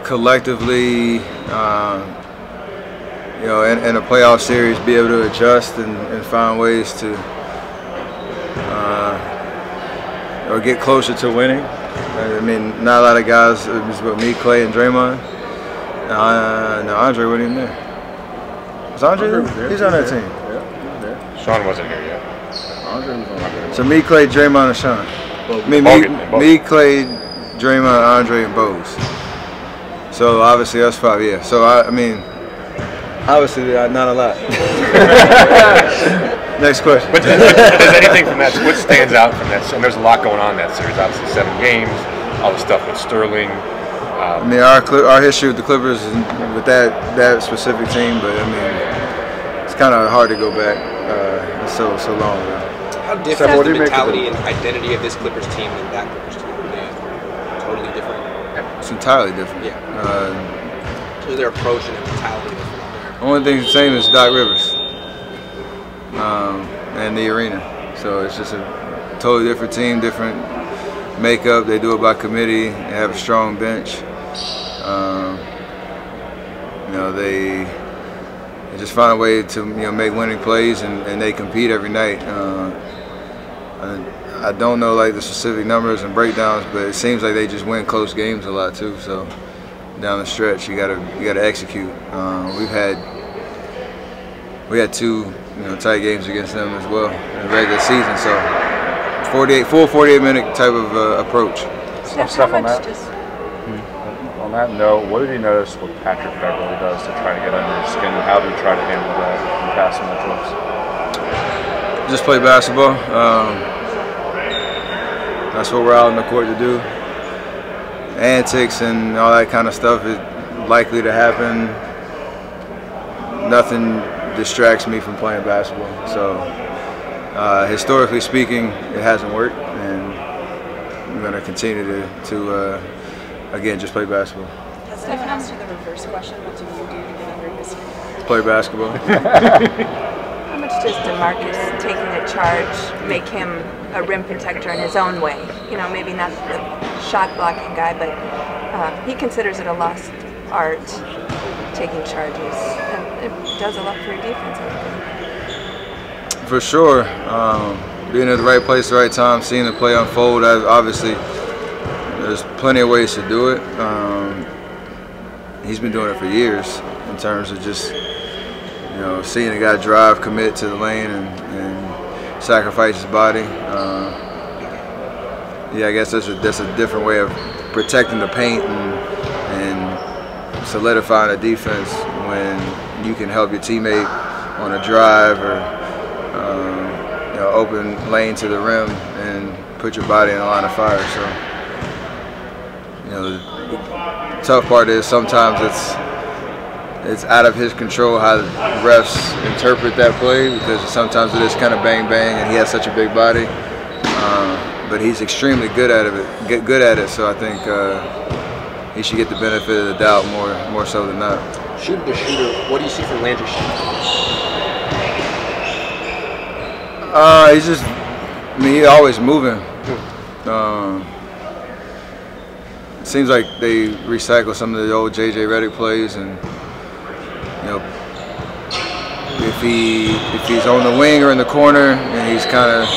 collectively, you know, in a playoff series, be able to adjust and find ways to or get closer to winning. I mean, not a lot of guys. It was about me, Clay, and Draymond. No, Andre wasn't even there. Was Andre there? He's on that team. Yeah. Sean wasn't here yet. Andre was on there. So me, Clay, Draymond, and Sean. Me, Clay, Draymond, Andre, and Bose. So obviously us 5, yeah. So I mean, obviously not a lot. Next question. But does anything from that? What stands out from that? And there's a lot going on in that series. Obviously, 7 games, all the stuff with Sterling. I mean, our history with the Clippers is with that specific team, but I mean, it's kind of hard to go back. It's so long ago. How different is the mentality and identity of this Clippers team than that Clippers team? Are they totally different? It's entirely different. Yeah. So their approach and their mentality different. Only thing the same is Doc Rivers and the arena. So it's just a totally different team, different makeup. They do it by committee. They have a strong bench. You know, they just find a way to make winning plays, and they compete every night. I don't know like the specific numbers and breakdowns, but it seems like they just win close games a lot too. So down the stretch, you gotta execute. We had 2 tight games against them as well in the regular season. So full 48-minute type of approach. Stuff on that. On that note, what did you notice what Patrick Beverley does to try to get under your skin? How do you try to handle that in passing matchups? Just play basketball. That's what we're out on the court to do. Antics and all that kind of stuff is likely to happen. Nothing distracts me from playing basketball. So historically speaking, it hasn't worked, and I'm going to continue to again, just play basketball. Has Stephen asked you the reverse question? What do you do to get under his skin? Play basketball. How much does DeMarcus taking the charge make him a rim protector in his own way? You know, maybe not the shot blocking guy, but he considers it a lost art, taking charges. And it does a lot for your defense, I think. For sure. Being at the right place at the right time, seeing the play unfold, obviously there's plenty of ways to do it. He's been doing it for years in terms of just seeing a guy drive, commit to the lane, and sacrifice his body. Yeah, I guess that's a different way of protecting the paint and solidifying a defense when you can help your teammate on a drive or open lane to the rim and put your body in a line of fire. So the tough part is sometimes it's out of his control how the refs interpret that play, because sometimes it is kind of bang bang and he has such a big body. But he's extremely good at it. So I think he should get the benefit of the doubt more so than not. Shooter to shooter, what do you see from Landry's shooting? He's always moving. It seems like they recycle some of the old J.J. Redick plays, and if he's on the wing or in the corner and he's kind of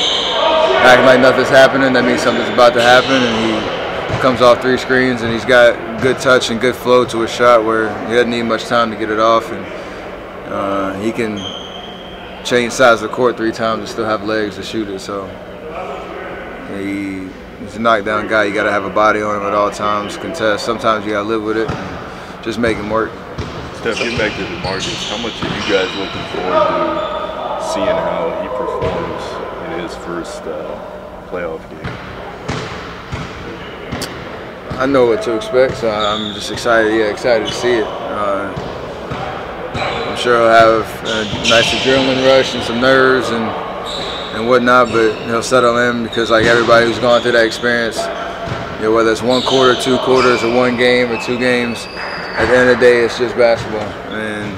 acting like nothing's happening, that means something's about to happen, and he comes off 3 screens, and he's got good touch and good flow to his shot where he doesn't need much time to get it off, and he can change sides of the court 3 times and still have legs to shoot it. So he's a knockdown guy. You got to have a body on him at all times, contest. Sometimes you got to live with it and just make him work. Steph, get back to DeMarcus. How much are you guys looking forward to seeing how he performs in his first playoff game? I know what to expect, so I'm just excited. Yeah, excited to see it. I'm sure he'll have a nice adrenaline rush and some nerves and whatnot, but he'll settle in because, like everybody who's gone through that experience, whether it's 1 quarter, 2 quarters, or 1 game or 2 games, at the end of the day, it's just basketball. And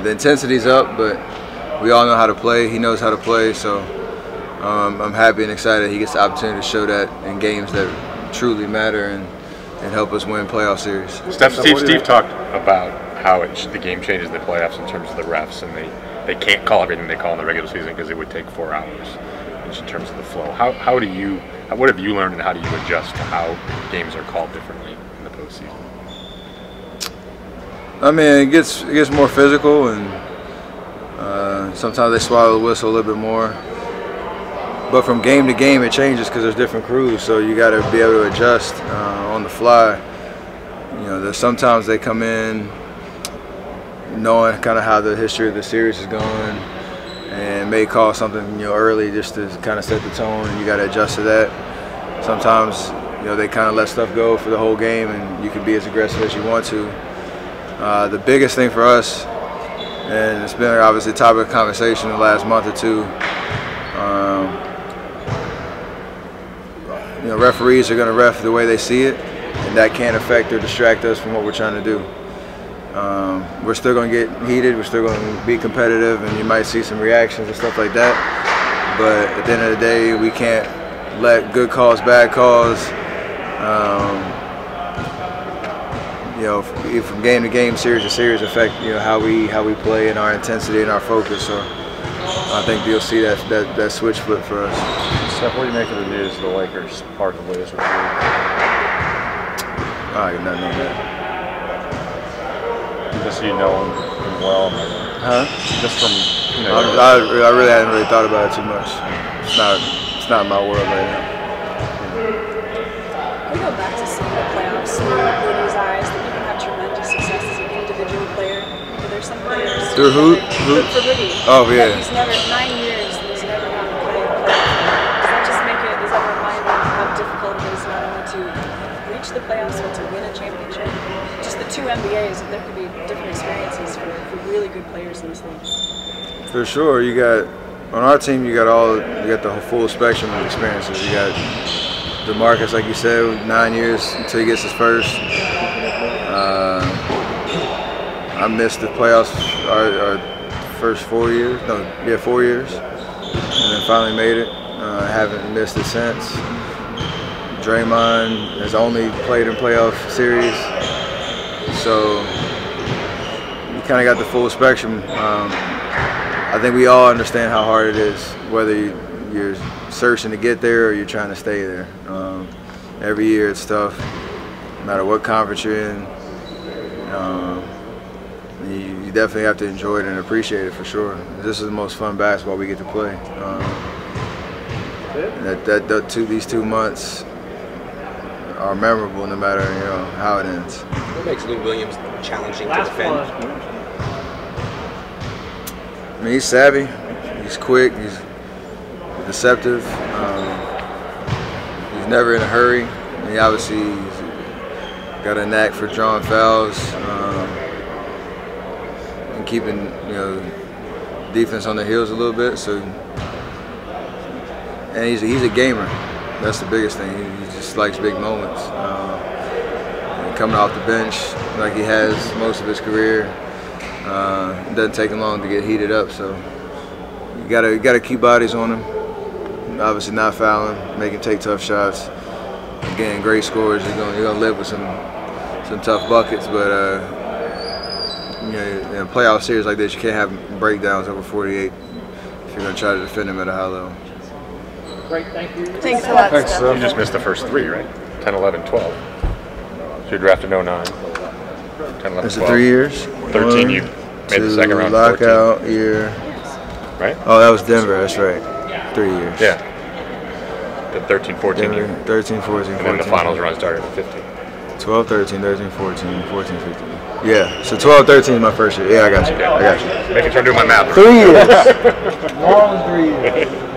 the intensity's up, but we all know how to play. He knows how to play, so I'm happy and excited he gets the opportunity to show that in games that truly matter and and help us win playoff series. Steve talked about how the game changes in the playoffs in terms of the refs, and they can't call everything they call in the regular season because it would take 4 hours. In terms of the flow, what have you learned, and how do you adjust to how games are called differently in the postseason? I mean, it gets more physical, and sometimes they swallow the whistle a little bit more. But from game to game, it changes because there's different crews, so you got to be able to adjust on the fly. You know, there's sometimes they come in knowing kind of how the history of the series is going, and may call something early just to kind of set the tone, and you got to adjust to that. Sometimes they kind of let stuff go for the whole game, and you can be as aggressive as you want to. The biggest thing for us, and it's been obviously a topic of conversation in the last month or two, referees are going to ref the way they see it, and that can't affect or distract us from what we're trying to do. We're still going to get heated, we're still going to be competitive, and you might see some reactions and stuff like that. But at the end of the day, we can't let good calls, bad calls, from game to game, series to series, affect how we play and our intensity and our focus. So I think you'll see that switch flip for us. Steph, what do you make of the news the Lakers part the ways with you? I got nothing on that. Just you know him well, huh? Just from I really hadn't really thought about it too much. It's not my world right now. We go back to seeing the playoffs through Boogie eyes. That you can have tremendous success as an individual player. But there's some players. Through who? For Boogie. Oh yeah. He's never 9 years. He's never gotten to play a playoff. Does that just make it? Does that remind you how difficult it is not only to reach the playoffs but to win a championship? Just the 2 NBAs. There could be different experiences for really good players in this league. For sure, you got on our team. You got the full spectrum of experiences. You got DeMarcus, like you said, 9 years until he gets his first. I missed the playoffs our first 4 years. 4 years, and then finally made it. Haven't missed it since. Draymond has only played in playoff series, so you kind of got the full spectrum. I think we all understand how hard it is, whether you're searching to get there or you're trying to stay there. Every year it's tough, no matter what conference you're in. You definitely have to enjoy it and appreciate it for sure. This is the most fun basketball we get to play. These 2 months are memorable no matter how it ends. What makes Lou Williams challenging to defend? I mean, he's savvy, he's quick, he's deceptive. He's never in a hurry. He obviously got a knack for drawing fouls and keeping defense on their heels a little bit. So, and he's a gamer. That's the biggest thing. He just likes big moments. And coming off the bench like he has most of his career, it doesn't take him long to get heated up. So you gotta keep bodies on him. Obviously not fouling, make him take tough shots. Again, great scores. You're gonna live with some tough buckets, but in a playoff series like this, you can't have breakdowns over 48 if you're gonna try to defend him at a high level. Great, thank you. Thanks a lot, Thanks, Steph. You just missed the first 3, right? 10, 11, 12. So you drafted in 09. 10, 11, It's 12. 3 years. 13, you made the second round. Lockout year. Right? Oh, that was Denver. That's right. 3 years. Yeah. The 13, 14 Denver, year. 13, 14, 14. And then the finals run started at 15. 12, 13, 13, 14, 14, 15. Yeah, so 12, 13 is my first year. Yeah, I got you. Making sure I'm doing my math. 3 years. Long 3 years.